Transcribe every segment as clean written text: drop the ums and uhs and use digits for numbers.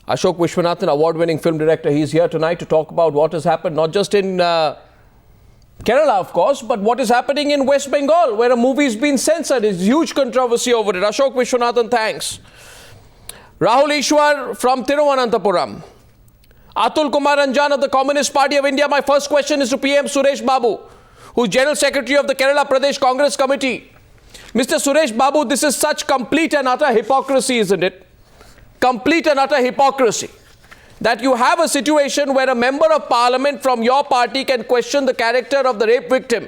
Ashok Vishwanathan, award-winning film director, he's here tonight to talk about what has happened, not just in Kerala, of course, but what is happening in West Bengal, where a movie is being censored. There's huge controversy over it. Ashok Vishwanathan, thanks. Rahul Ishwar from Thiruvananthapuram. Atul Kumar Ranjan of the Communist Party of India. My first question is to PM Suresh Babu, who's General Secretary of the Kerala Pradesh Congress Committee. Mr. Suresh Babu, this is such complete and utter hypocrisy, isn't it? Complete and utter hypocrisy. That you have a situation where a member of parliament from your party can question the character of the rape victim,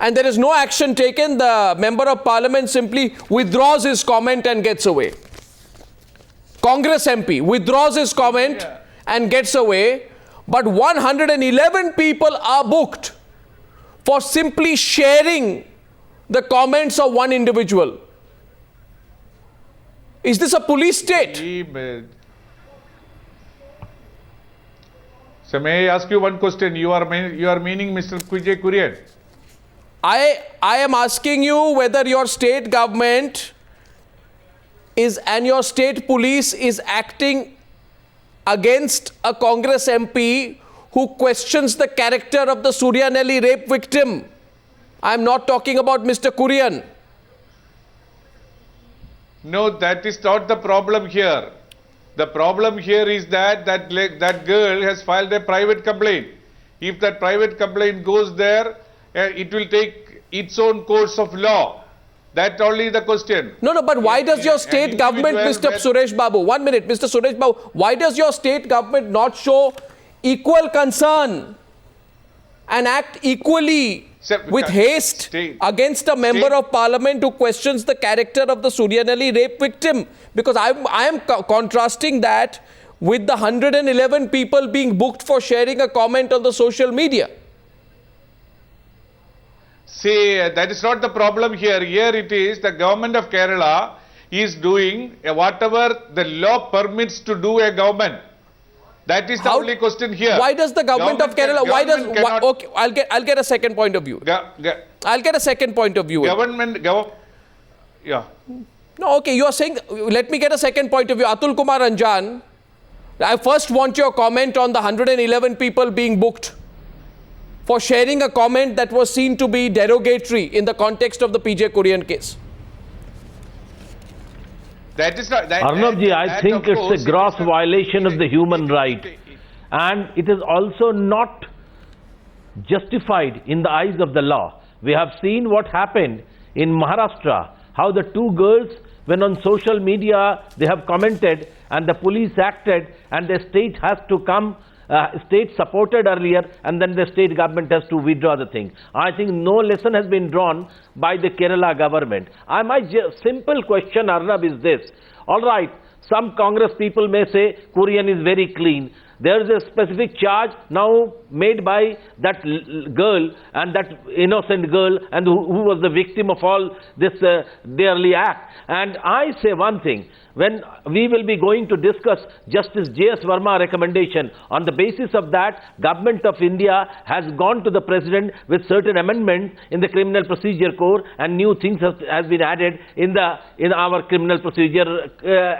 and there is no action taken. The member of parliament simply withdraws his comment and gets away. Congress MP withdraws his comment and gets away, but 111 people are booked for simply sharing the comments of one individual. Is this a police state? So may I ask you one question? You are meaning Mr. Vijay Kurian? I am asking you whether your state government is and your state police is acting against a Congress MP who questions the character of the Suryanelli rape victim. I am not talking about Mr. Kurian. No, that is not the problem here. The problem here is that that girl has filed a private complaint. If that private complaint goes there, it will take its own course of law. That's only the question. No, but why does your state government, Mr. Suresh Babu, 1 minute, Mr. Suresh Babu, why does your state government not show equal concern and act equally with haste against a member of parliament who questions the character of the Suryanelli rape victim? Because I am contrasting that with the 111 people being booked for sharing a comment on the social media. See, that is not the problem here. Here it is, the government of Kerala is doing whatever the law permits to do a government. That is the only question here. Why does the government of Kerala, okay, I'll get a second point of view. I'll get a second point of view. Yeah. No, okay, you are saying, let me get a second point of view. Atul Kumar Ranjan, I first want your comment on the 111 people being booked for sharing a comment that was seen to be derogatory in the context of the PJ Kurian case. That is not... Arnabji, I think it's a gross violation of the human right. And it is also not justified in the eyes of the law. We have seen what happened in Maharashtra, how the two girls, when on social media, they have commented and the police acted and the state has to come, state supported earlier and then the state government has to withdraw the thing. I think no lesson has been drawn by the Kerala government. My simple question, Arnab, is this. All right, some Congress people may say Kurian is very clean. There is a specific charge now made by that girl and that innocent girl and who was the victim of all this dearly act. And I say one thing, when we will be going to discuss Justice J.S. Verma recommendation, on the basis of that, Government of India has gone to the President with certain amendments in the Criminal Procedure Code and new things has been added in our Criminal Procedure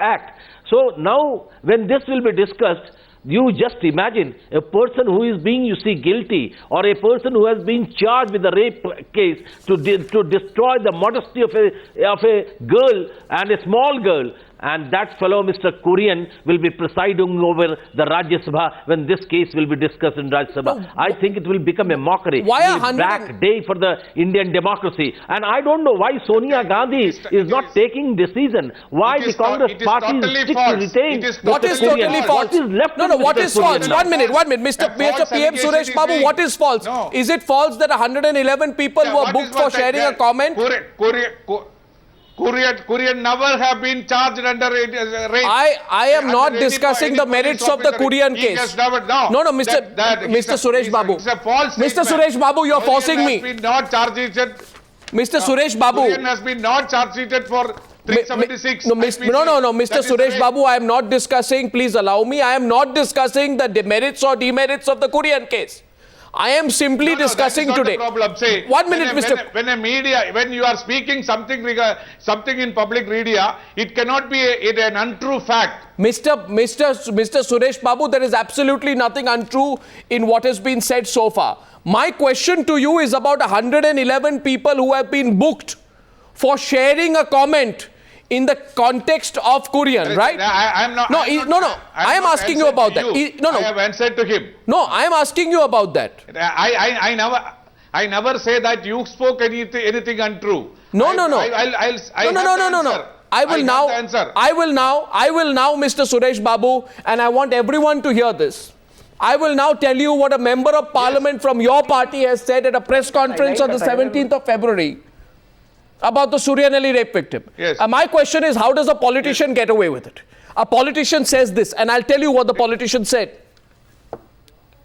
Act. So now when this will be discussed, you just imagine a person who is being, guilty, or a person who has been charged with a rape case to destroy the modesty of a girl and a small girl. And that fellow, Mr. Kurian, will be presiding over the Rajya Sabha when this case will be discussed in Rajya Sabha. No, I think it will become a mockery. Why a black day for the Indian democracy. And I don't know why Sonia Gandhi is not taking decision. Why the Congress party is stick to retain What is totally false? What is left? No, what is false? 1 minute. Mr. PM Suresh Babu, what is false? No. Is it false that 111 people were booked for sharing a comment? Kurian never have been charged under rape. I am not discussing the merits of the Kurian case. No, Mr. Suresh Babu. Mr. Suresh Babu, you are forcing me. Mr. Suresh Babu. Kurian has been not charged for 376. No, Mr. Suresh Babu, I am not discussing, please allow me, I am not discussing the merits or demerits of the Kurian case. I am simply discussing that is not today. the problem. Say, 1 minute, Mr. When you are speaking something in public media, it cannot be an untrue fact. Mr. Suresh Babu, there is absolutely nothing untrue in what has been said so far. My question to you is about 111 people who have been booked for sharing a comment in the context of Kurian, right? I am not. No, I am asking you about that. I have answered to him. No, I am asking you about that. I never say that you spoke anything untrue. No. I will now, Mr. Suresh Babu, and I want everyone to hear this. I will now tell you what a member of parliament from your party has said at a press conference on the 17th of February about the Suryanelli rape victim. Yes. My question is, how does a politician get away with it? A politician says this, and I'll tell you what the politician said.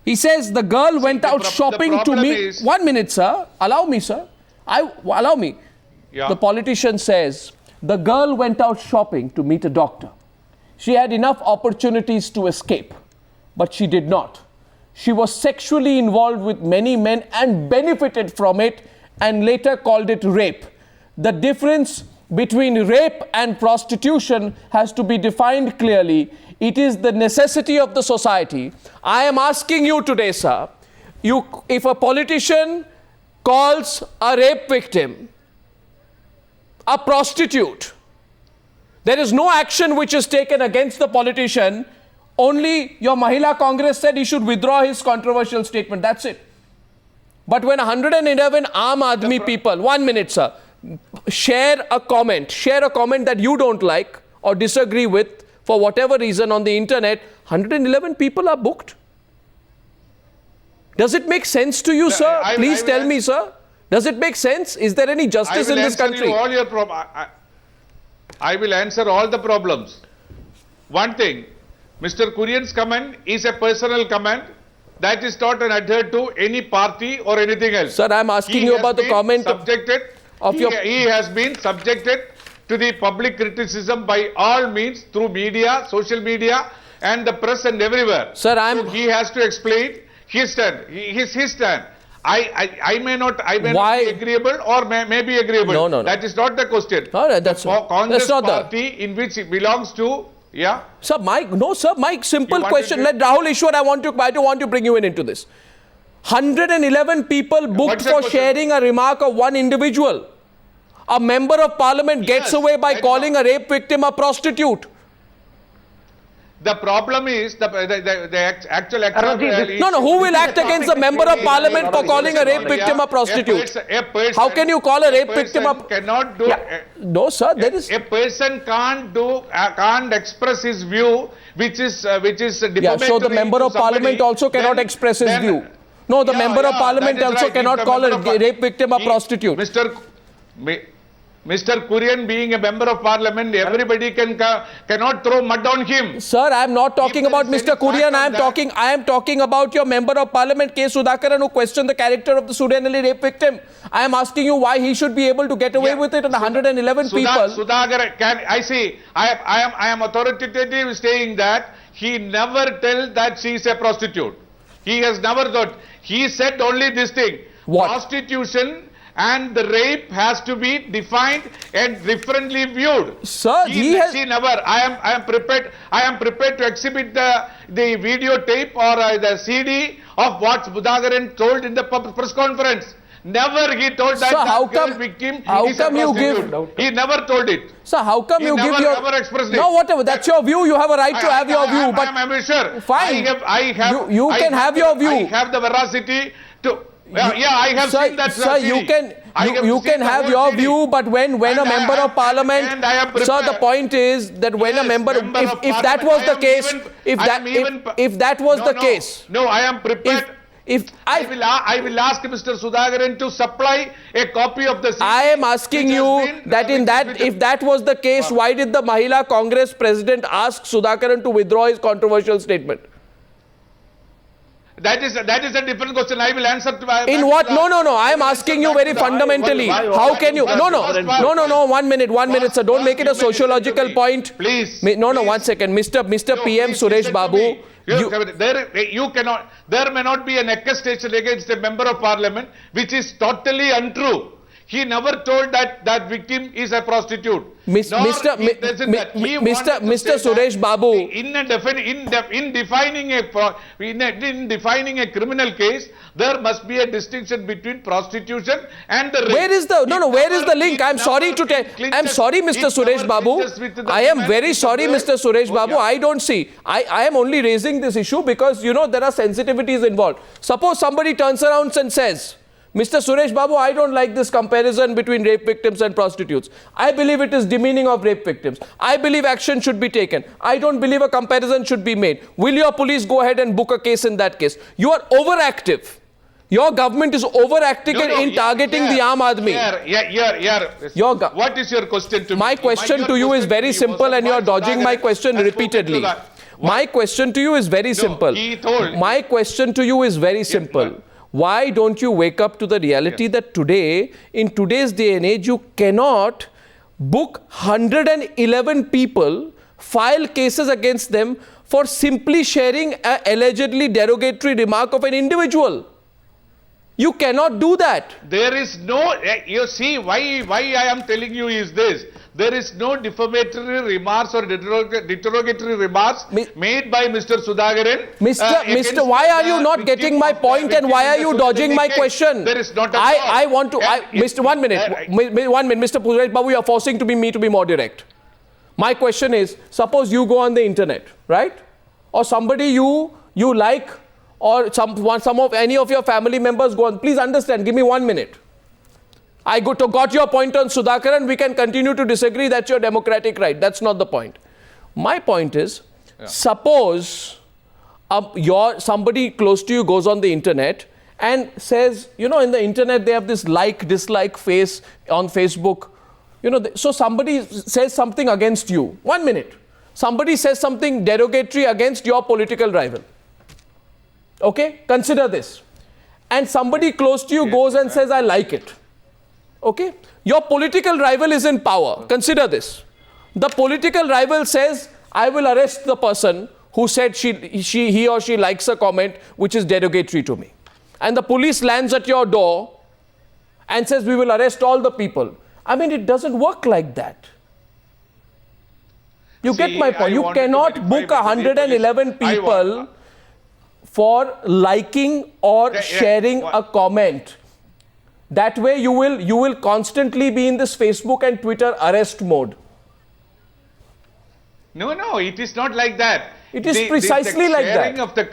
He says the girl went out shopping to meet... 1 minute, sir. Allow me, sir. Allow me. Yeah. The politician says the girl went out shopping to meet a doctor. She had enough opportunities to escape, but she did not. She was sexually involved with many men and benefited from it, and later called it rape. The difference between rape and prostitution has to be defined clearly. It is the necessity of the society. I am asking you today, sir, if a politician calls a rape victim a prostitute, there is no action which is taken against the politician. Only your Mahila Congress said he should withdraw his controversial statement. That's it. But when 111 Aam Aadmi people, 1 minute, sir, share a comment that you don't like or disagree with for whatever reason on the internet, 111 people are booked. Does it make sense to you, sir? Please tell me, sir. Does it make sense? Is there any justice in this country? I will answer all the problems. One thing, Mr. Kurian's comment is a personal comment that is not adhered to any party or anything else. Sir, I am asking you about the comment He has been subjected to the public criticism by all means through media, social media, and the press and everywhere. Sir, so he has to explain his stand. His stand. I may not be agreeable or may be agreeable. No. That is not the question. No, that's Congress not party in which it belongs to, yeah. Sir, Mike, simple question. Let Rahul Ishwar, I want to bring you into this. 111 people booked for sharing a remark of one individual. A member of parliament gets away by calling a rape victim a prostitute. The problem is the actual who will act against the member of parliament for calling a rape victim a prostitute? How can you call a rape victim a... cannot do... No, sir, there is... A person can't express his view, which is defamatory. Yeah, so the member of parliament also cannot express his view. No, the member of parliament also cannot call a rape victim a prostitute. Mr. Kurian being a member of parliament, everybody cannot throw mud on him. Sir, I am not talking about Mr. Kurian. I am talking about your member of parliament, K. Sudhakaran, who questioned the character of the Suryanelli rape victim. I am asking you why he should be able to get away with it, and 111 people. Sudhakaran, I am authoritative saying that he never tell that she is a prostitute. He has never thought. He said only this thing. What? Prostitution and the rape has to be defined and differently viewed. Sir, he has never. I am prepared to exhibit the videotape or the CD of what Sudhakaran told in the press conference. Never he told that. Sir, how come victim how is come a you prostitute. give? He never told it. Sir, how come He you never, give your? never expressed it. No, whatever. That's your view. You have a right to have your view. But I'm sure. Fine. You I can have your view. I have the veracity to. I have seen that. Sir, CD. you can have your view, but when a member of parliament, sir, the point is that when a member, if that was the case, if that was the case, no, I am prepared. I will ask Mr. Sudhakaran to supply a copy of the CD. I am asking you that if that was the case, why did the Mahila Congress president ask Sudhakaran to withdraw his controversial statement? That is a different question. I will answer to In what? No. I am asking you very fundamentally. How can you? No. 1 minute, sir. Don't make it a sociological point. Please. No. 1 second. Mr. PM Suresh Babu. There may not be an accusation against a member of parliament which is totally untrue. He never told that victim is a prostitute. Mr. Suresh Babu. In defining a criminal case, there must be a distinction between prostitution and the rape. Where is the link? I'm sorry to tell. I'm sorry, Mr. Suresh Babu. I am very sorry, Mr. Suresh Babu. I don't see. I am only raising this issue because, there are sensitivities involved. Suppose somebody turns around and says, Mr. Suresh Babu, I don't like this comparison between rape victims and prostitutes. I believe it is demeaning of rape victims. I believe action should be taken. I don't believe a comparison should be made. Will your police go ahead and book a case in that case? You are overactive. Your government is overacting in targeting the Aam Aadmi. What is your question to me? My question to you is very simple and you are dodging my question repeatedly. My question to you is very simple. My question to you is very simple. Why don't you wake up to the reality that today, in today's day and age, you cannot book 111 people, file cases against them for simply sharing an allegedly derogatory remark of an individual. You cannot do that. There is no, you see, why I am telling you is this. There is no defamatory remarks or derogatory remarks made by Mr. Sudhakaran. Mr. Why are you not getting my point and why are you dodging my question? There is not. I want to. Mr. 1 minute. 1 minute. Mr. Suresh Babu, you are forcing me to be more direct. My question is, suppose you go on the internet, right? Or somebody you like, or some of any of your family members go on. Please understand. Give me 1 minute. I got your point on Sudhakaran. We can continue to disagree. That's your democratic right. That's not the point. My point is, suppose somebody close to you goes on the internet and says, in the internet they have this like-dislike face on Facebook. So somebody says something against you. 1 minute. Somebody says something derogatory against your political rival. Okay? Consider this. And somebody close to you goes and says, I like it. Okay? Your political rival is in power. Consider this. The political rival says, I will arrest the person who said he or she likes a comment which is derogatory to me. And the police lands at your door and says, we will arrest all the people. I mean, it doesn't work like that. You get my point. You cannot book 111 people for liking or sharing a comment. That way you will constantly be in this Facebook and Twitter arrest mode. No, it is not like that. It is precisely like that. Sharing of the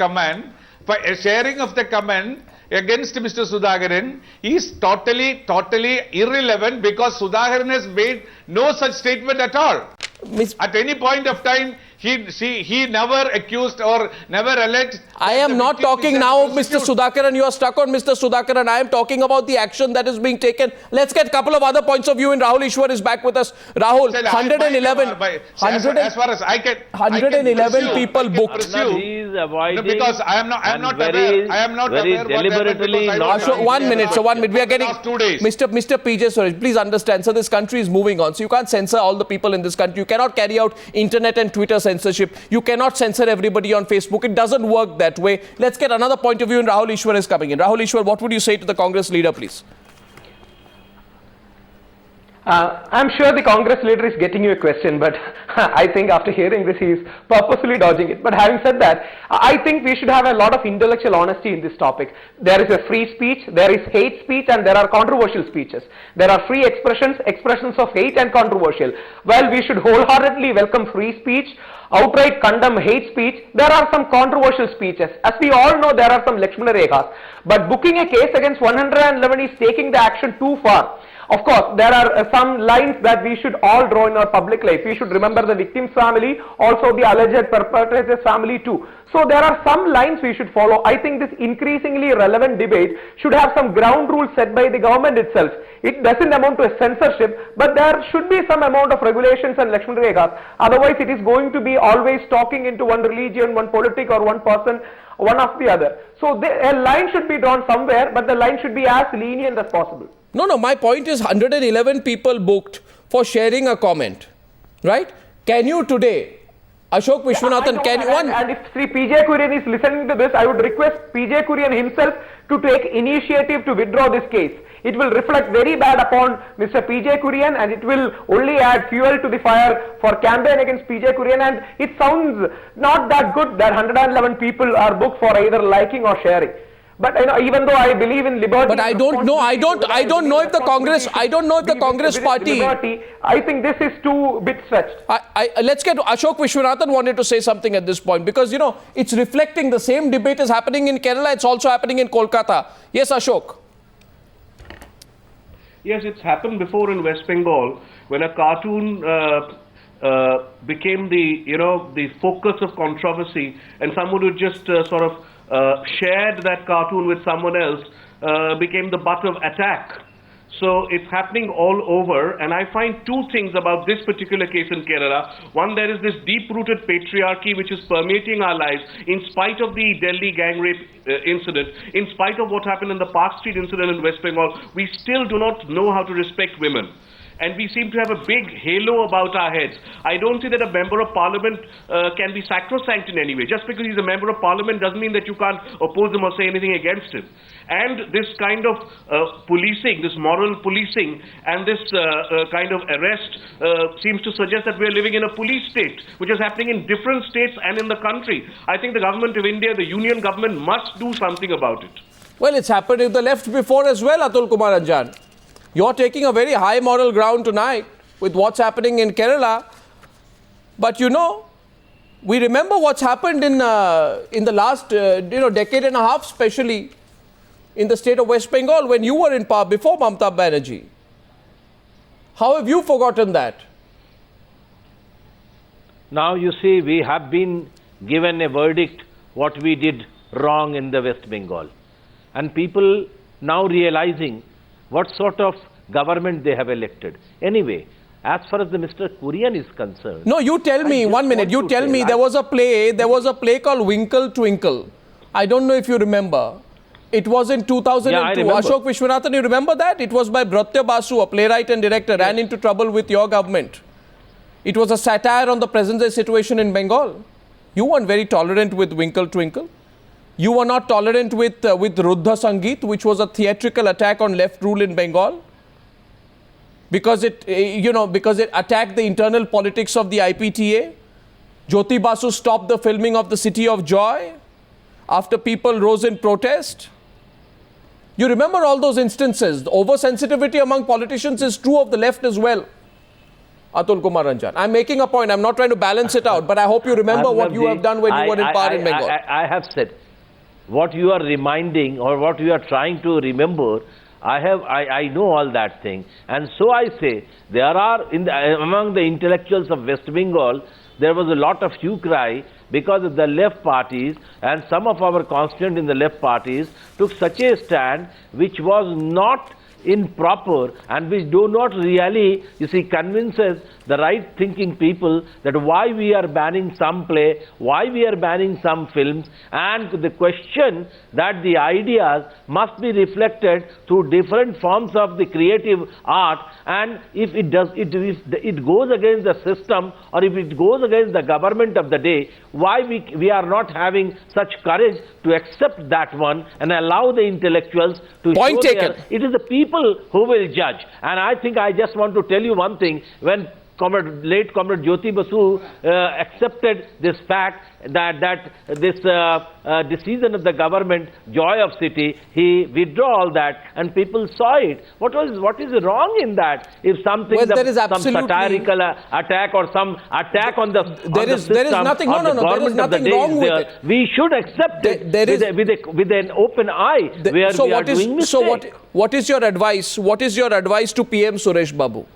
comment against Mr. Sudhakaran is totally irrelevant because Sudhakaran has made no such statement at all. At any point of time, he never accused or never alleged. I am not talking now of Mr. Sudhakaran. You are stuck on Mr. Sudhakaran. I am talking about the action that is being taken. Let's get a couple of other points of view. And Rahul Ishwar is back with us. Rahul, 111 people booked. Because I am not aware. Deliberately not. 1 minute. So 1 minute. We are getting Mr. PJ Suresh. Please understand. So this country is moving on. So you can't censor all the people in this country. You cannot carry out internet and Twitter censorship. You cannot censor everybody on Facebook. It doesn't work that way. Let's get another point of view, and Rahul Ishwar is coming in. Rahul Ishwar, what would you say to the Congress leader, please? I'm sure the Congress leader is getting you a question, but I think after hearing this, he is purposely dodging it. But having said that, I think we should have a lot of intellectual honesty in this topic. There is a free speech, there is hate speech, and there are controversial speeches. There are free expressions of hate and controversial. Well, we should wholeheartedly welcome free speech, outright condemn hate speech. There are some controversial speeches. As we all know, there are some Lakshmana Rekhas. But booking a case against 111 is taking the action too far. Of course, there are some lines that we should all draw in our public life. We should remember the victim's family, also the alleged perpetrator's family too. So there are some lines we should follow. I think this increasingly relevant debate should have some ground rules set by the government itself. It doesn't amount to a censorship, but there should be some amount of regulations and Lakshmana Rekhas. Otherwise, it is going to be always talking into one religion, one politic or one person, one after the other. So a line should be drawn somewhere, but the line should be as lenient as possible. No, my point is 111 people booked for sharing a comment, right? Can you today, Ashok Vishwanathan, can you one? And if Sri PJ Kurian is listening to this, I would request PJ Kurian himself to take initiative to withdraw this case. It will reflect very bad upon Mr. PJ Kurian, and it will only add fuel to the fire for campaign against PJ Kurian. And it sounds not that good that 111 people are booked for either liking or sharing. But even though I believe in liberty, but I don't know if the Congress, party. Liberty, I think this is too bit stretched. Let's get to Ashok Vishwanathan wanted to say something at this point, because it's reflecting the same debate is happening in Kerala. It's also happening in Kolkata. Yes, Ashok. Yes, it's happened before in West Bengal when a cartoon became the focus of controversy, and someone who just shared that cartoon with someone else became the butt of attack. So it's happening all over, and I find two things about this particular case in Kerala. One, there is this deep-rooted patriarchy which is permeating our lives in spite of the Delhi gang rape incident, in spite of what happened in the Park Street incident in West Bengal. We still do not know how to respect women. And we seem to have a big halo about our heads. I don't see that a member of parliament can be sacrosanct in any way. Just because he's a member of parliament doesn't mean that you can't oppose him or say anything against him. And this kind of policing, this moral policing, and this kind of arrest seems to suggest that we're living in a police state, which is happening in different states and in the country. I think the government of India, the union government, must do something about it. Well, it's happened in the left before as well, Atul Kumar Anjan. You're taking a very high moral ground tonight with what's happening in Kerala. But we remember what's happened in the last decade and a half, especially in the state of West Bengal when you were in power before Mamata Banerjee. How have you forgotten that? Now you see, we have been given a verdict what we did wrong in the West Bengal. And people now realizing what sort of government they have elected. Anyway, as far as the Mr. Kurian is concerned... No, you tell me, 1 minute, you tell me, there was a play called Winkle Twinkle. I don't know if you remember. It was in 2002. Yeah, I remember. Ashok Vishwanathan, you remember that? It was by Bratya Basu, a playwright and director, ran into trouble with your government. It was a satire on the present-day situation in Bengal. You weren't very tolerant with Winkle Twinkle. You were not tolerant with Ruddha Sangeet, which was a theatrical attack on left rule in Bengal, because it attacked the internal politics of the IPTA. Jyoti Basu stopped the filming of The City of Joy after people rose in protest. You remember all those instances. The oversensitivity among politicians is true of the left as well. Atul Kumar Anjan. I'm making a point. I'm not trying to balance it out, but I hope you remember what you have done when you were in power in Bengal. I have said. What you are reminding or what you are trying to remember, I know all that thing. And so I say, there are, among the intellectuals of West Bengal, there was a lot of hue cry because of the left parties, and some of our constituents in the left parties took such a stand which was not improper and which do not really, convinces the right-thinking people that why we are banning some play, why we are banning some films, and the question that the ideas must be reflected through different forms of the creative art, and if it goes against the system or if it goes against the government of the day, why we are not having such courage to accept that one and allow the intellectuals to point show taken. It is the people who will judge. And I think I just want to tell you one thing. When late Comrade Jyoti Basu accepted this fact that this decision of the government, Joy of City, he withdrew all that, and people saw it. What is wrong in that? If something, some satirical attack or some attack on the system, there is nothing. No, there is nothing wrong with it. We should accept it with an open eye. What is your advice? What is your advice to PM Suresh Babu?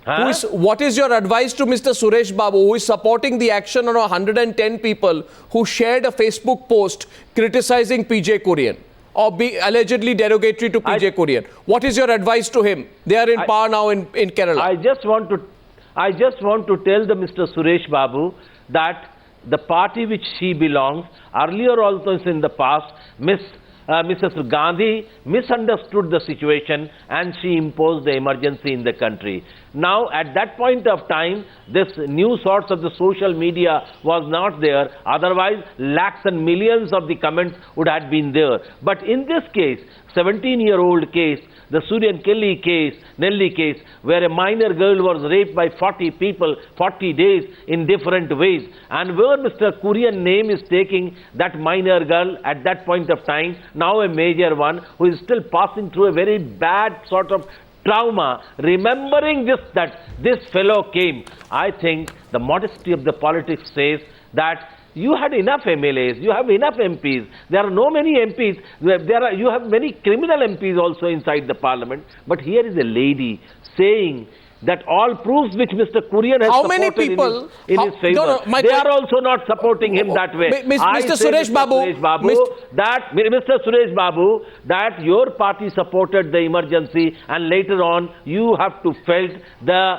What is your advice to Mr. Suresh Babu, who is supporting the action on 110 people who shared a Facebook post criticizing PJ Kurian or be allegedly derogatory to PJ Kurian? What is your advice to him? They are in power now in Kerala. I just want to tell the Mr. Suresh Babu that the party which she belongs, earlier also in the past, Mrs. Gandhi misunderstood the situation and she imposed the emergency in the country. Now, at that point of time, this new source of the social media was not there. Otherwise, lakhs and millions of the comments would have been there. But in this case, 17-year-old case, the Suryan Kelly case, Nelly case, where a minor girl was raped by 40 people, 40 days in different ways, and where Mr. Kurian name is taking that minor girl at that point of time, now a major one, who is still passing through a very bad sort of trauma, remembering that this fellow came. I think the modesty of the politics says that you had enough MLAs, you have enough MPs. There are no many MPs. You have many criminal MPs also inside the parliament. But here is a lady saying that all proofs which Mr. Kurian has How many supported people, in his favor, no, no, they are also not supporting him that way. Mr. Suresh Babu, Mr. Suresh Babu, that your party supported the emergency and later on you have to felt the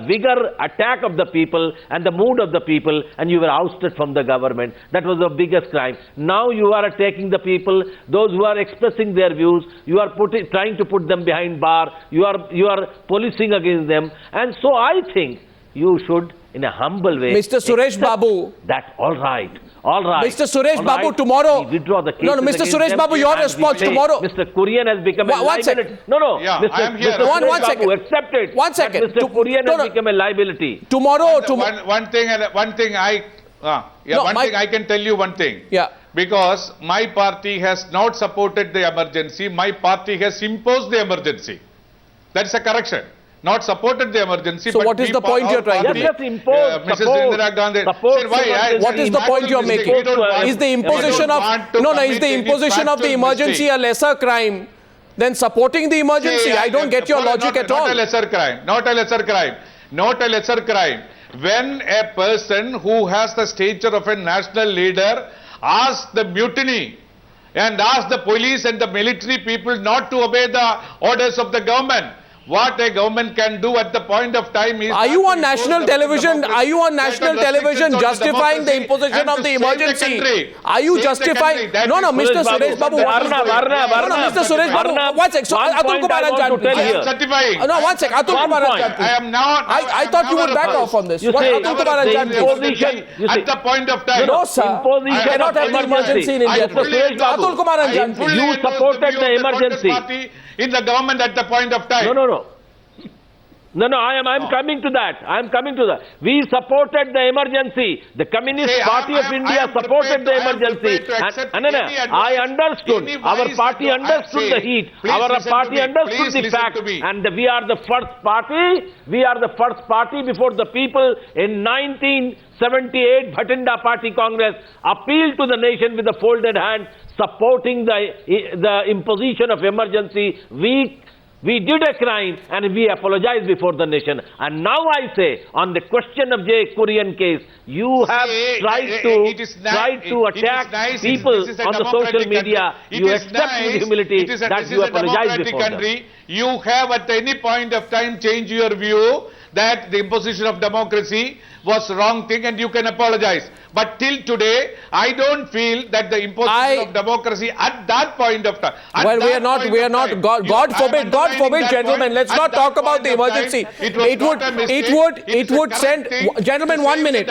vigor attack of the people and the mood of the people and you were ousted from the government. That was the biggest crime. Now you are attacking the people, those who are expressing their views, you are trying to put them behind bar, you are policing against them, and so I think you should, in a humble way, Mr. Suresh Babu, that all right. Mr. Suresh all Babu, right, tomorrow. we withdraw the case. No, Mr. Suresh Babu, your response tomorrow. Mr. Kurian has become a liability. No. Yeah, Mr. I am here. Mr. One Suresh second. Babu, accept it. 1 second. Mr. Kurian has become a liability. Tomorrow. One thing I can tell you one thing. Yeah. Because my party has not supported the emergency, my party has imposed the emergency. That's a correction. Not supported the emergency. So but what is the point you're trying to make? Yes, impose, Mrs. support, Indira Gandhi. support Sir, why? What is the point you're making? Is the imposition of is the imposition of the emergency a lesser crime than supporting the emergency? I don't get your logic at all. Not a lesser crime. Not a lesser crime. Not a lesser crime. When a person who has the stature of a national leader asks the mutiny and asks the police and the military people not to obey the orders of the government, what a government can do at the point of time is... Are you on national television? Are you on national television justifying the imposition of the emergency? Are you justifying... No, Mr. Suresh Babu. Mr. Suresh Babu. 1 second. So, Atul Kumar Anjan. I am certifying. No, 1 second. Atul Kumar Anjan. I am not... I thought you would back off on this. Atul Kumar Anjan. At the point of time... No, sir. You cannot have the emergency in India. Atul Kumar Anjan. You supported the emergency. In the government at the point of time. No, I am coming to that. We supported the emergency. The Communist Party of India supported the emergency. I understood. Our party understood the heat. Our party understood the fact. And we are the first party. We are the first party before the people in 1978 Bhatinda Party Congress appealed to the nation with a folded hand, supporting the imposition of emergency. We did a crime and we apologize before the nation. And now I say, on the question of J. Kurian case, you have tried to attack people on the social media. You accept with humility that you apologize before them. You have at any point of time changed your view that the imposition of democracy was wrong thing and you can apologize. But till today, I don't feel that the imposition of democracy at that point of time. Well, we are not. God forbid, gentlemen. Let's not talk about the emergency. It would send. Gentlemen, 1 minute,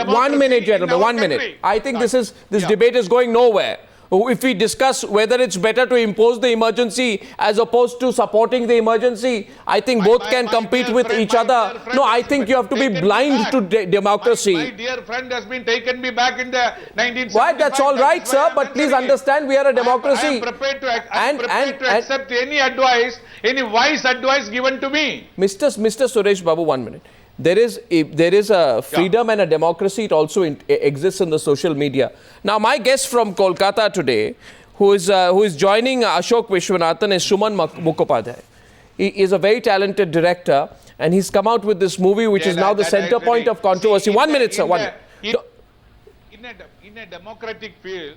gentlemen, 1 minute. I think this debate is going nowhere. If we discuss whether it's better to impose the emergency as opposed to supporting the emergency, I think both can compete with each other. No, I think you have to be blind to democracy. My dear friend has been taken me back in the 1975. Why? That's all right, sir. But please understand, we are a democracy. I am prepared to accept any advice, any wise advice given to me. Mr. Suresh Babu, 1 minute. There is a freedom and a democracy. It also exists in the social media. Now, my guest from Kolkata today, who is joining Ashok Vishwanathan, is Suman Mukhopadhyay. He is a very talented director, and he's come out with this movie, which is now the center point of controversy. 1 minute, sir. 1 minute. In a democratic field.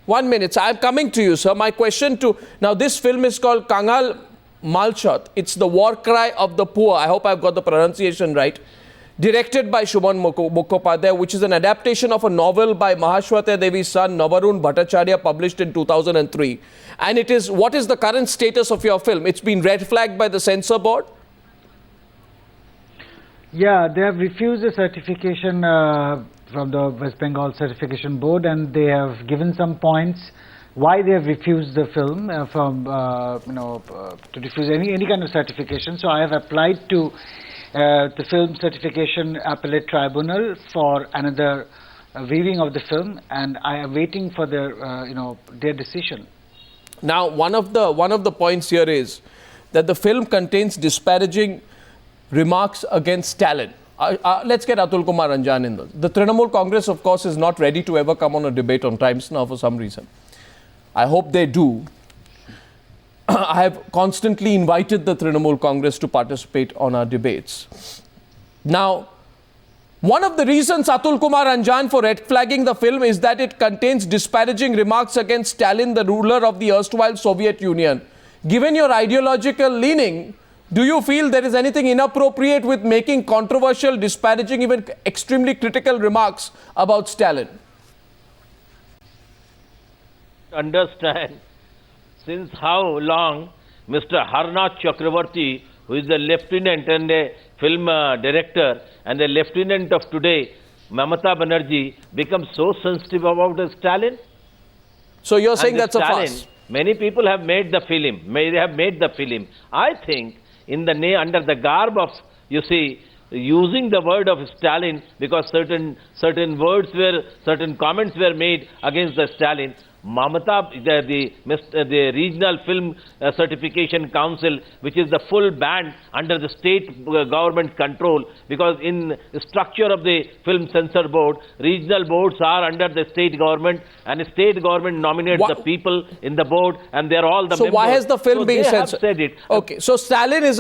1 minute. So I'm coming to you, sir. My question to now, this film is called Kangal Malchot. It's the war cry of the poor. I hope I've got the pronunciation right. directed by Shuman Mukhopadhyay, which is an adaptation of a novel by Mahashwata Devi's son Navarun Bhattacharya, published in 2003. And it is, what is the current status of your film? It's been red flagged by the censor board? Yeah, they have refused the certification from the West Bengal Certification Board, and they have given some points why they have refused the film to refuse any kind of certification. So I have applied to the Film Certification Appellate Tribunal for another viewing of the film, and I am waiting for their their decision. Now, one of the points here is that the film contains disparaging remarks against Stalin. Let's get Atul Kumar Anjan in. The Trinamool Congress, of course, is not ready to ever come on a debate on Times Now for some reason. I hope they do. I have constantly invited the Trinamool Congress to participate on our debates. Now, one of the reasons, Atul Kumar Anjan, for red flagging the film is that it contains disparaging remarks against Stalin, the ruler of the erstwhile Soviet Union. Given your ideological leaning, do you feel there is anything inappropriate with making controversial, disparaging, even extremely critical remarks about Stalin? Understand since how long Mr. Harnath Chakravarti, who is the lieutenant and a film director and the lieutenant of today, Mamata Banerjee, becomes so sensitive about Stalin? So you're saying And that's a Stalin, farce? Many people have made the film. They have made the film. I think in the under the garb of, you see, using the word of Stalin, because certain comments were made against the Stalin. Mamata, the Regional Film Certification Council, which is the full band under the state government control, because in the structure of the Film Censor Board, regional boards are under the state government, and the state government nominates the people in the board, and they're all the So members. why has the film been they censored? Have said it. Okay, so Stalin is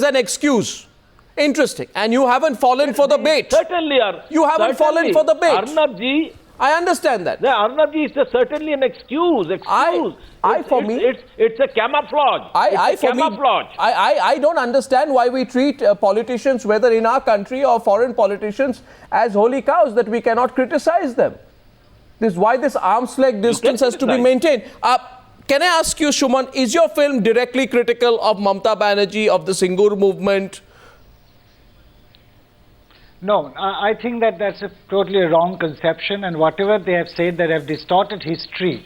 an excuse. Interesting. And you haven't fallen for the bait. Certainly are. You haven't fallen for the bait. Arnabji, I understand that. the Arnabji is certainly an excuse. For me, It's a camouflage. I don't understand why we treat politicians, whether in our country or foreign politicians, as holy cows, that we cannot criticize them. This is why this arm's length distance has to be maintained. Can I ask you, Shuman, is your film directly critical of Mamata Banerjee, of the Singur movement? No, I think that that's a totally wrong conception, and whatever they have said that have distorted history.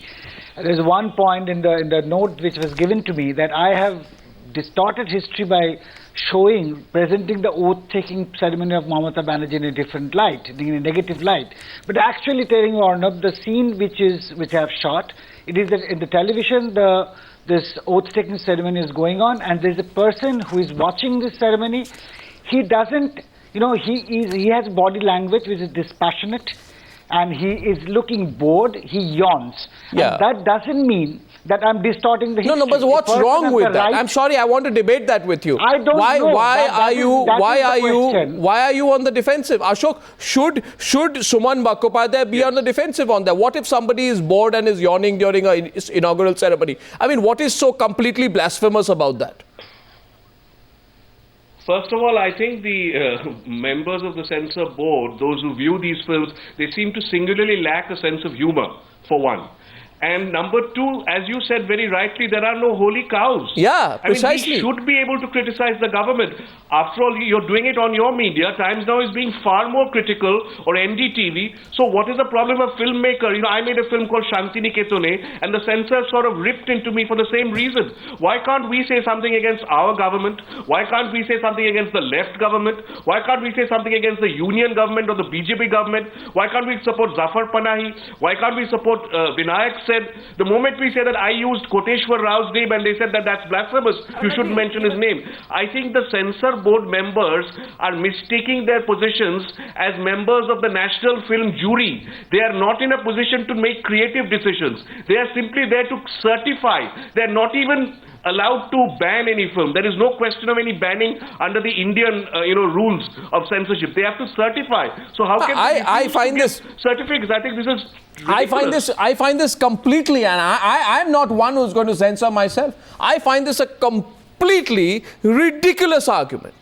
There's one point in the note which was given to me that I have distorted history by presenting the oath-taking ceremony of Mamata Banerjee in a different light, in a negative light. But actually telling you, Arnab, the scene which I have shot, it is that in the television, this oath-taking ceremony is going on, and there's a person who is watching this ceremony. He doesn't. He has body language which is dispassionate, and he is looking bored. He yawns. Yeah. And that doesn't mean that I'm distorting the history. No, but what's wrong with that? I'm sorry, I want to debate that with you. I don't know. Why are you on the defensive? Ashok, should Suman Mukhopadhyay be on the defensive on that? What if somebody is bored and is yawning during an inaugural ceremony? I mean, what is so completely blasphemous about that? First of all, I think the members of the censor board, those who view these films, they seem to singularly lack a sense of humor, for one. And number two, as you said very rightly, there are no holy cows. Yeah, precisely. I mean, we should be able to criticize the government. After all, you're doing it on your media. Times Now is being far more critical, or NDTV. So what is the problem of filmmaker? I made a film called Shantiniketone, and the censor sort of ripped into me for the same reason. Why can't we say something against our government? Why can't we say something against the left government? Why can't we say something against the union government or the BJP government? Why can't we support Zafar Panahi? Why can't we support Vinayak? The moment we say that I used Koteshwar Rao's name and they said that that's blasphemous, you shouldn't mention his name. I think the censor board members are mistaking their positions as members of the National Film Jury. They are not in a position to make creative decisions. They are simply there to certify. They are not even allowed to ban any film. There is no question of any banning under the Indian rules of censorship. They have to certify. So how can I find this certificates? I think this is ridiculous. I find this completely, and I'm not one who's going to censor myself. I find this a completely ridiculous argument.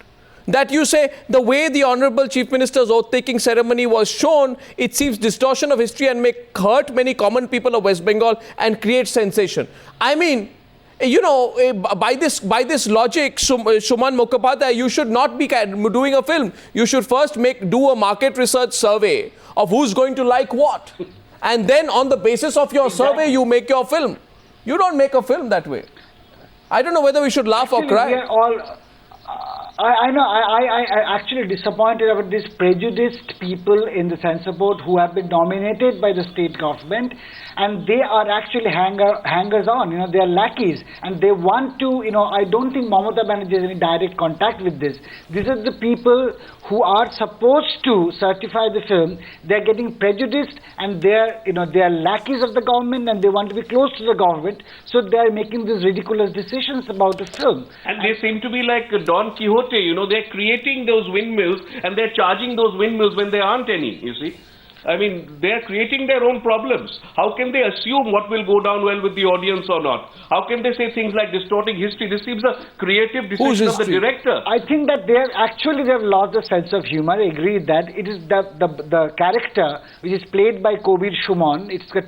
that you say the way the Honorable Chief Minister's oath-taking ceremony was shown, it seems distortion of history and may hurt many common people of West Bengal and create sensation. I mean, you know, by this logic, Shuman Mukhopadhyay, you should not be doing a film. You should first do a market research survey of who's going to like what. And then on the basis of your survey, you make your film. You don't make a film that way. I don't know whether we should laugh or cry. We are all, I know, I actually disappointed about these prejudiced people in the censor board who have been nominated by the state government, and they are actually hangers-on, you know, they are lackeys, and they want to, you know, I don't think Mamata Banerjee has any direct contact with this. These are the people who are supposed to certify the film. They're getting prejudiced, and they're, you know, they are lackeys of the government, and they want to be close to the government, so they're making these ridiculous decisions about the film. And they seem to be like Don Quixote, you know, they're creating those windmills and they're charging those windmills when there aren't any, you see. I mean, they're creating their own problems. How can they assume what will go down well with the audience or not? How can they say things like distorting history? This seems a creative decision of the director. I think that they have lost the sense of humor. I agree with that. It is the character which is played by Kobir Shuman. It's a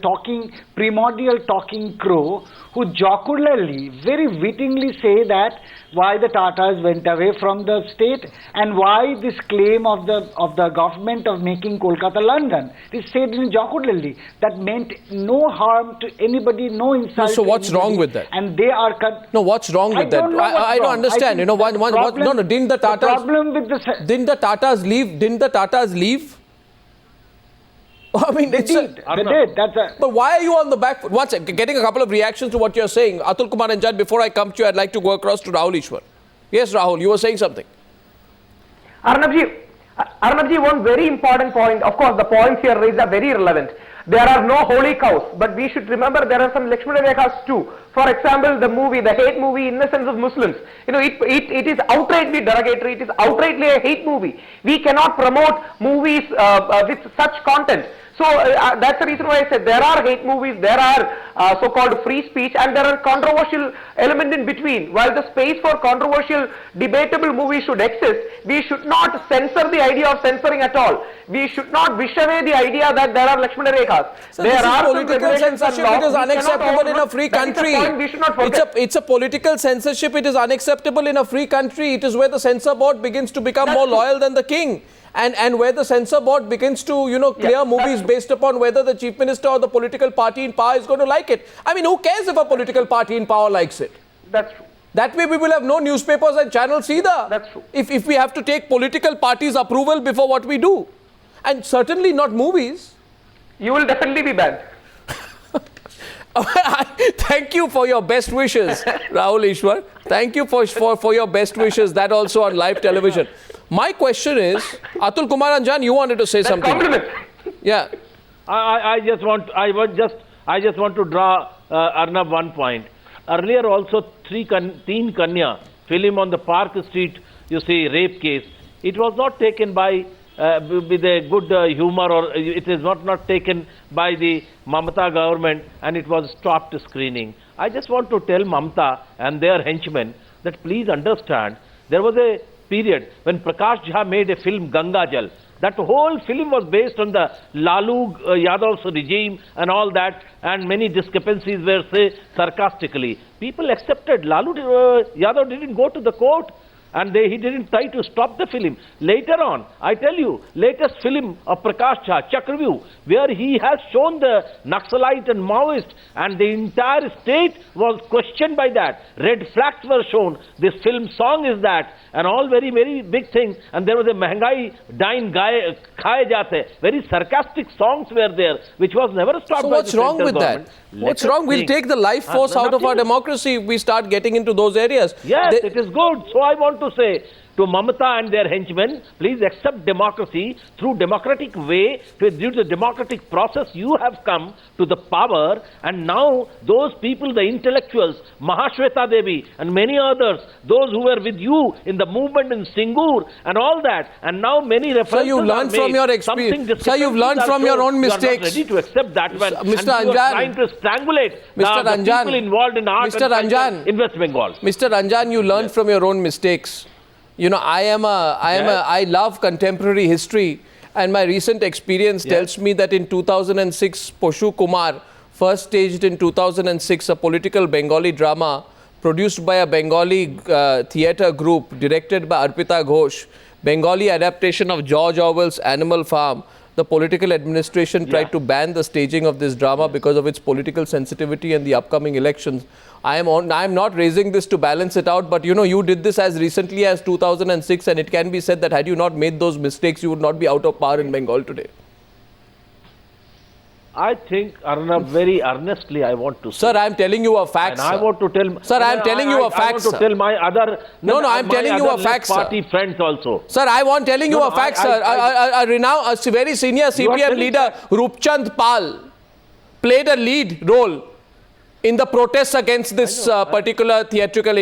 primordial talking crow who jocularly, very wittingly say that why the Tatas went away from the state and why this claim of the government of making Kolkata London. It is said in jocularly. That meant no harm to anybody, no insult. So what's wrong with that? And they are no, what's wrong with that? I don't understand. You know, didn't the Tatas? The problem with didn't the Tatas leave? Didn't the Tatas leave? I mean, they did. But why are you on the back foot? One second, getting a couple of reactions to what you're saying. Atul Kumar Anjan, before I come to you, I'd like to go across to Rahul Ishwar. Yes, Rahul, you were saying something. Arnabji, one very important point. Of course, the points here raised are very relevant. There are no holy cows, but we should remember there are some Lakshmana Rekhas too. For example, the hate movie, Innocence of Muslims. You know, it is outrightly derogatory. It is outrightly a hate movie. We cannot promote movies with such content. So that's the reason why I said there are hate movies, there are so-called free speech, and there are controversial element in between. While the space for controversial, debatable movies should exist, we should not censor the idea of censoring at all. We should not wish away the idea that there are Lakshmana Rekhas. So there are political censorship. It is unacceptable in a free country. We should not forget. It's a political censorship. It is unacceptable in a free country. It is where the censor board begins to become more loyal than the king. And where the censor board begins to, you know, clear movies based upon whether the chief minister or the political party in power is going to like it. I mean, who cares if a political party in power likes it? That's true. That way we will have no newspapers and channels either. That's true. If we have to take political parties' approval before what we do. And certainly not movies. You will definitely be banned. Thank you for your best wishes, Rahul Ishwar. Thank you for your best wishes. That also on live television. My question is, Atul Kumar Anjan, you wanted to say something. Compliment. Yeah. I just want to draw Arnab one point. Earlier also Teen Kanya film on the Park Street, you see, rape case. It was not taken by with a good humor, or it is not taken by the Mamata government, and it was stopped screening. I just want to tell Mamata and their henchmen that please understand, there was a period when Prakash Jha made a film Ganga Jal. That whole film was based on the Lalu Yadav's regime and all that, and many discrepancies were said sarcastically. People accepted. Lalu Yadav didn't go to the court, and he didn't try to stop the film. Later on, I tell you, latest film of Prakash Jha, Chakravyuh, where he has shown the Naxalite and Maoist, and the entire state was questioned by that. Red flags were shown. This film song is that, and all very, very big things. And there was a Mehengai Dine Khaye Jate. Very sarcastic songs were there, which was never stopped by the central government. So what's wrong with that? What's wrong? We'll take the life force out of our democracy if we start getting into those areas. Yes, it is good. So I want to say to Mamata and their henchmen, please accept democracy through democratic way. Due to the democratic process, you have come to the power, and now those people, the intellectuals, Mahashweta Devi and many others, those who were with you in the movement in Singur and all that, and now many references. So you learned from your experience. So you've learned from your own mistakes. You are not ready to accept that one. Mr. And you Anjan, are trying to strangulate the people involved in art Mr. and Anjan, in West Bengal. Mr. Anjan, you learned from your own mistakes. You know, I love contemporary history, and my recent experience tells me that in 2006, Poshu Kumar first staged in 2006 a political Bengali drama produced by a Bengali theatre group directed by Arpita Ghosh, Bengali adaptation of George Orwell's Animal Farm. The political administration tried to ban the staging of this drama because of its political sensitivity and the upcoming elections. I am not raising this to balance it out, but you know, you did this as recently as 2006, and it can be said that had you not made those mistakes, you would not be out of power in Bengal today. I think, Arnab, very earnestly, I want to say. Sir, I am telling you a fact, and I want to tell... Sir, I am telling you a fact, I want to sir. tell my other... I am telling you a fact, sir. Party friends also. Sir, I want telling you a fact, sir. A very senior CPM leader, Rupchand Pal, played a lead role in the protests against this particular theatrical...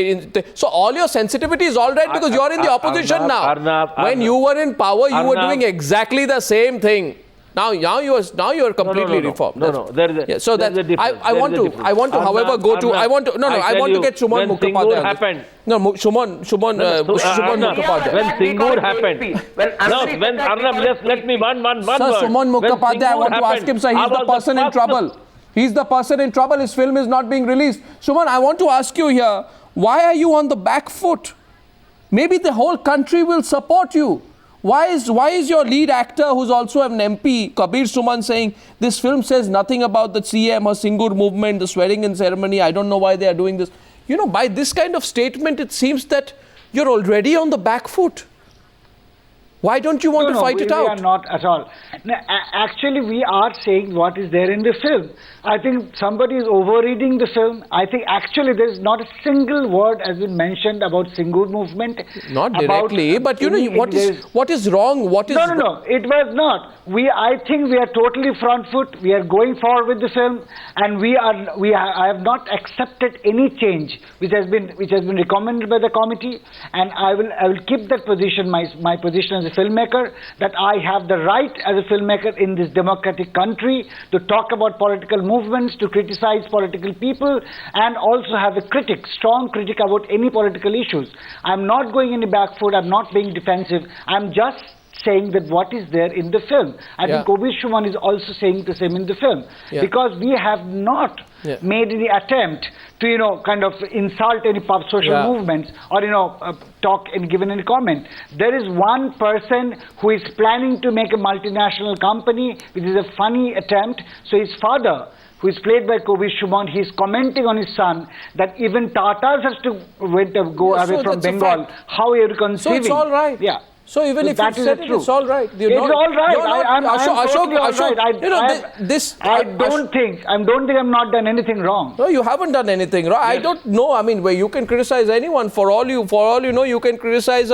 So all your sensitivity is all right because you are in the opposition now. When you were in power, you were doing exactly the same thing. Now you are completely reformed. There is a, so that I want to, however, go to. I want to get Shuman Mukhopadhyay. Happened. No, Shuman Mukhopadhyay. When Singur happened. When Arnab, just let me one word. Sir, Shuman Mukhopadhyay, I want to ask him, sir, he's the person in trouble. He's the person in trouble. His film is not being released. Shuman, I want to ask you here, why are you on the back foot? Maybe the whole country will support you. Why is your lead actor, who's also an MP, Kabir Suman, saying this film says nothing about the CM or Singur movement, the swearing-in ceremony, I don't know why they are doing this. You know, by this kind of statement, it seems that you're already on the back foot. Why don't you want to fight it out? We are not at all. No, actually, we are saying what is there in the film. I think somebody is overreading the film. I think actually there is not a single word has been mentioned about Singur movement. Not directly, but you know what is wrong? What is No, it was not. I think we are totally front foot. We are going forward with the film, and I have not accepted any change which has been recommended by the committee, and I will keep that position, my position as a filmmaker, that I have the right as a filmmaker in this democratic country to talk about political movements, to criticize political people, and also have a strong critic about any political issues. I'm not going any back foot, I'm not being defensive, I'm just saying that what is there in the film. I think Kabir Suman is also saying the same in the film. Because we have not made any attempt to, kind of insult any social movements or, talk and give any comment. There is one person who is planning to make a multinational company, which is a funny attempt. So his father, who is played by Kabir Suman, he is commenting on his son that even Tatars has to go away from Bengal. How are you conceiving? So it's all right. Yeah. So even if you said it, it's all right. It's all right. I'm totally all right. I don't think I've not done anything wrong. No, you haven't done anything wrong. Yes. I don't know. I mean, where you can criticize anyone. For all you know, you can criticize.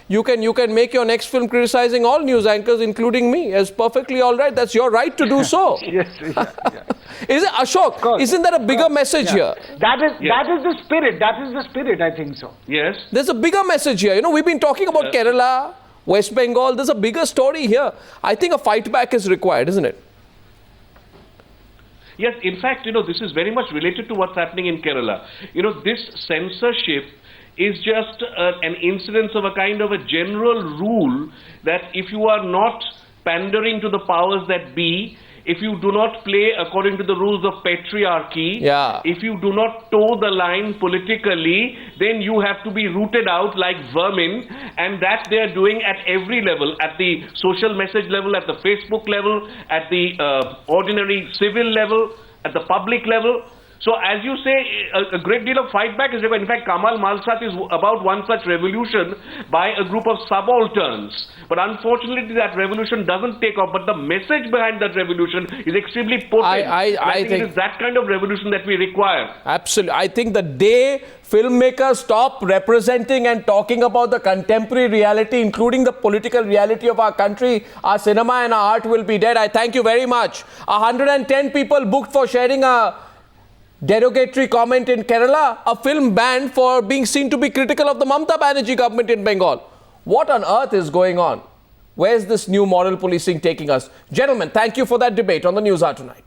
You can make your next film criticizing all news anchors, including me. It's perfectly all right. That's your right to do so. Yes. Is it, Ashok? Isn't there a bigger message here? That is the spirit. That is the spirit. I think so. Yes. There's a bigger message here. You know, we've been talking about Kerala, West Bengal. There's a bigger story here. I think a fight back is required, isn't it? Yes, in fact, this is very much related to what's happening in Kerala. This censorship is just an incidence of a kind of a general rule that if you are not pandering to the powers that be, if you do not play according to the rules of patriarchy, if you do not toe the line politically, then you have to be rooted out like vermin, and that they are doing at every level, at the social message level, at the Facebook level, at the ordinary civil level, at the public level. So as you say, a great deal of fight back is required. In fact, Kamal Malsat is about one such revolution by a group of subalterns. But unfortunately, that revolution doesn't take off. But the message behind that revolution is extremely potent. I think it is that kind of revolution that we require. Absolutely. I think the day filmmakers stop representing and talking about the contemporary reality, including the political reality of our country, our cinema and our art will be dead. I thank you very much. 110 people booked for sharing a derogatory comment in Kerala, a film banned for being seen to be critical of the Mamata Banerjee government in Bengal. What on earth is going on? Where's this new moral policing taking us? Gentlemen, thank you for that debate on the News Hour tonight.